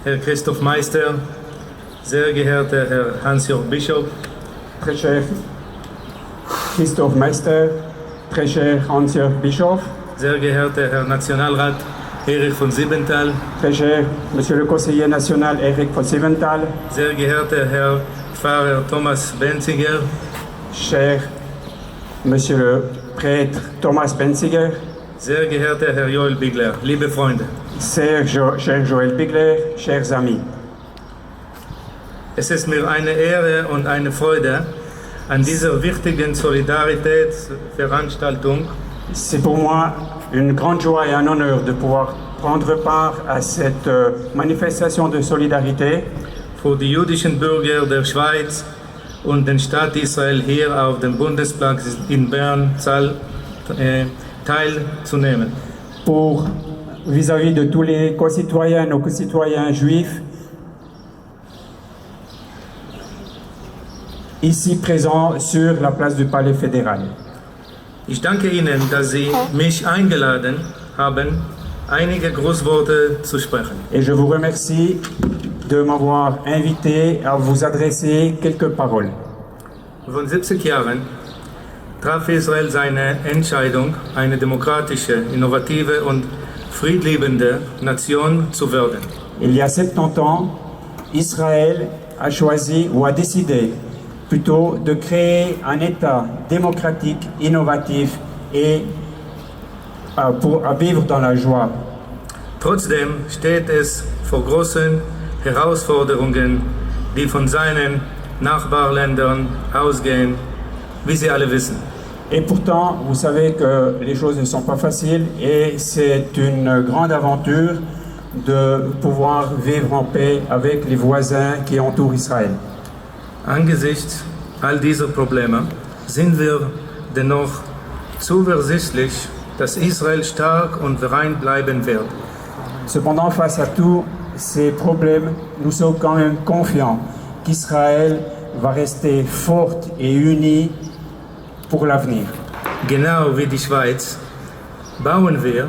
Herr Christoph Meister, sehr geehrter Herr Hans-Jörg Bischof, Très cher Christoph Meister, très cher Hans-Jörg Bischof, sehr geehrter Herr Nationalrat Erich von Siebenthal, très cher Monsieur le conseiller national Eric von Siebenthal, sehr geehrter Herr Pfarrer Thomas Benziger, cher Monsieur le prêtre Thomas Benziger, sehr geehrter Herr Joel Bigler, liebe Freunde. cher Joël Bigler, chers amis. Es ist mir eine Ehre und eine Freude, an dieser wichtigen Solidaritätsveranstaltung C'est pour moi une grande joie et un honneur de pouvoir prendre part à cette manifestation de solidarité für die jüdischen Bürger der Schweiz und den Staat Israel hier auf dem Bundesplatz in Bern teilzunehmen. pour vis-à-vis de tous les concitoyens, nos concitoyens juifs ici présents sur la place du Palais fédéral. Ich danke Ihnen, dass Sie mich eingeladen haben, einige Grußworte zu sprechen. Et je vous remercie de m'avoir invité à vous adresser quelques paroles. Vor 70 Jahren traf Israel seine Entscheidung, eine demokratische, innovative und friedliebende Nation zu werden. Il y a 70 ans, Israël a choisi ou a décidé plutôt de créer un État démocratique, innovatif et à vivre dans la joie. Trotzdem steht es vor großen Herausforderungen, die von seinen Nachbarländern ausgehen, wie Sie alle wissen. Et pourtant, vous savez que les choses ne sont pas faciles et c'est une grande aventure de pouvoir vivre en paix avec les voisins qui entourent Israël. Angesichts all dieser Probleme sind wir dennoch zuversichtlich, dass Israel stark und vereint bleiben wird. Cependant, face à tous ces problèmes, nous sommes quand même confiants qu'Israël va rester forte et unie pour l'avenir. Genau wie die Schweiz bauen wir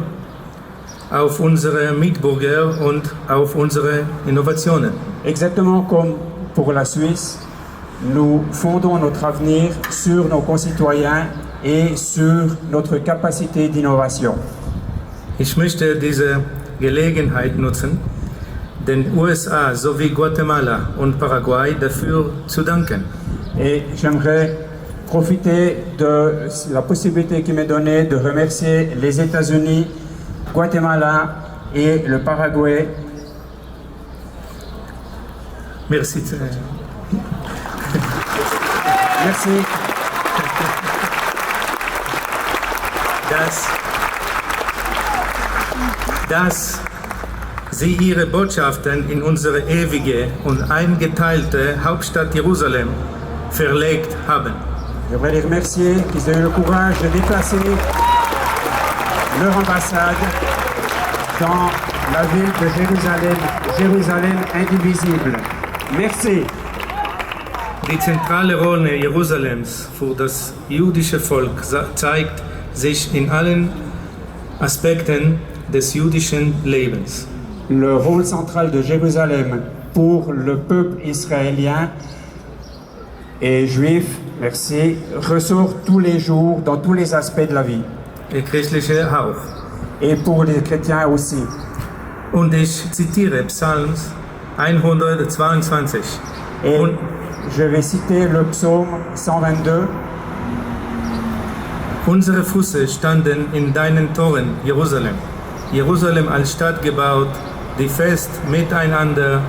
auf unsere Mitbürger und auf unsere Innovationen. Exactement comme pour la Suisse, nous fondons notre avenir sur nos concitoyens et sur notre capacité d'innovation. Ich möchte diese Gelegenheit nutzen, den USA sowie Guatemala und Paraguay dafür zu danken. Et j'aimerais profiter de la possibilité qui m'est donnée de remercier les États-Unis, Guatemala et le Paraguay. Merci. Merci. Dass Sie Ihre Botschaften in unsere ewige und eingeteilte Hauptstadt Jerusalem verlegt haben. J'aimerais les remercier qu'ils aient eu le courage de déplacer leur ambassade dans la ville de Jérusalem, Jérusalem indivisible. Merci. Die zentrale Rolle Jerusalems für das jüdische Volk zeigt sich in allen Aspekten des jüdischen Lebens. Le rôle central de Jérusalem pour le peuple israélien et juif, merci, ressort tous les jours dans tous les aspects de la vie. Der christliche auch. Et pour les chrétiens aussi. Und ich zitiere Psalm 122. Et Und je vais citer le psaume 122. unsere Füße standen in deinen Toren, Jerusalem. Jerusalem als Stadt gebaut, die fest miteinander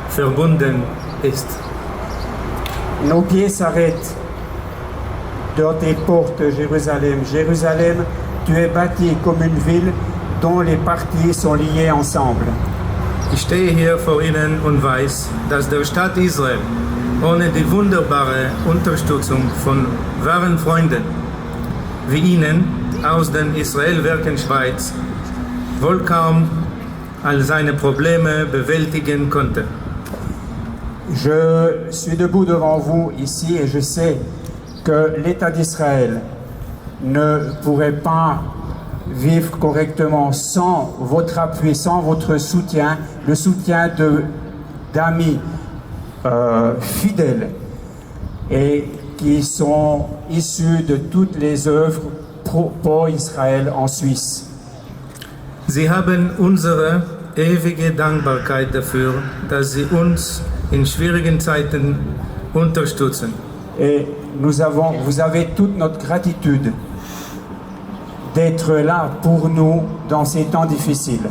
verbunden ist. Nos pieds s'arrêtent dans tes portes, Jérusalem. Jérusalem, tu es bâtie comme une ville dont les parties sont liées ensemble. Ich stehe hier vor Ihnen und weiß, dass der Staat Israel ohne die wunderbare Unterstützung von wahren Freunden wie Ihnen aus den Israelwerken Schweiz wohl kaum all seine Probleme bewältigen konnte. Je suis debout devant vous ici et je sais que l'État d'Israël ne pourrait pas vivre correctement sans votre appui, sans votre soutien, le soutien de d'amis fidèles et qui sont issus de toutes les œuvres pour Israël en Suisse. Sie haben unsere ewige Dankbarkeit dafür, dass sie uns in schwierigen Zeiten unterstützen. Et vous avez toute notre gratitude d'être là pour nous dans ces temps difficiles.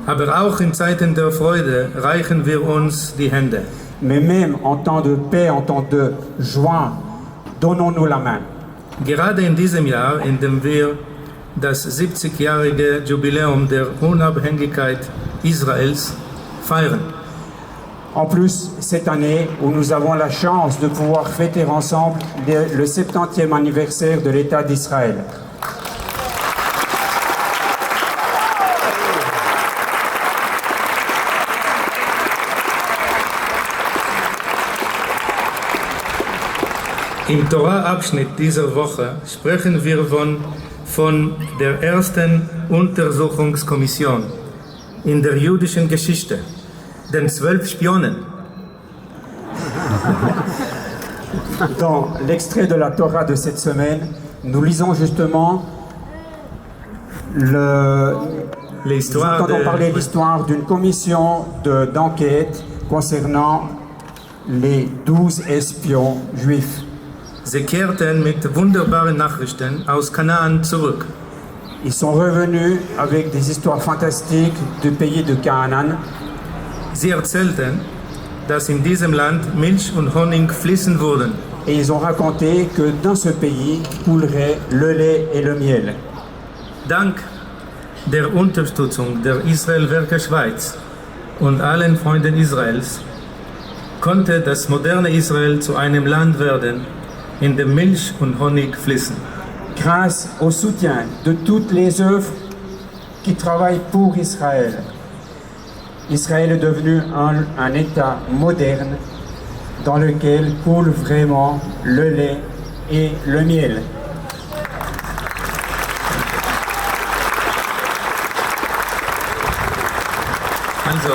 Aber auch in Zeiten der Freude reichen wir uns die Hände. Mais même en temps de paix, en temps de joie, donnons-nous la main. Gerade in diesem Jahr, in dem wir das 70-jährige Jubiläum der Unabhängigkeit Israels feiern. En plus, cette année où nous avons la chance de pouvoir fêter ensemble le 70e anniversaire de l'État d'Israël. Im Torah-Abschnitt dieser Woche sprechen wir von der ersten Untersuchungskommission in der jüdischen Geschichte, den 12 Spionen. Dans l'extrait de la Torah de cette semaine, nous lisons justement nous entendons parler de l'histoire d'une commission d'enquête concernant les 12 espions juifs. Sie kehrten mit wunderbaren Nachrichten aus Kanaan zurück. Ils sont revenus avec des histoires fantastiques du pays de Canaan. Sie erzählten, dass in diesem Land Milch und Honig fließen würden. Et ils ont raconté que dans ce pays coulerait le lait et le miel. Dank der Unterstützung der Israel-Werke Schweiz und allen Freunden Israels konnte das moderne Israel zu einem Land werden, in dem Milch und Honig fließen. Grâce au soutien de toutes les œuvres qui travaillent pour Israël, Israël est devenu un État moderne dans lequel coule vraiment le lait et le miel. Also,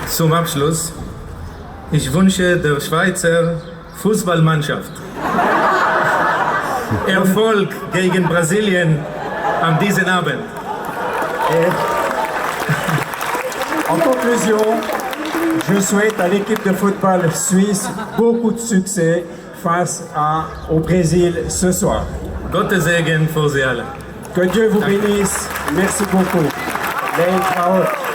zum Abschluss, ich wünsche der Schweizer Fußballmannschaft Erfolg gegen Brasilien an diesem Abend. En conclusion, je souhaite à l'équipe de football suisse beaucoup de succès face au Brésil ce soir. Gottes Segen für Sie alle. Que Dieu vous bénisse. Merci beaucoup. Leil Traoré.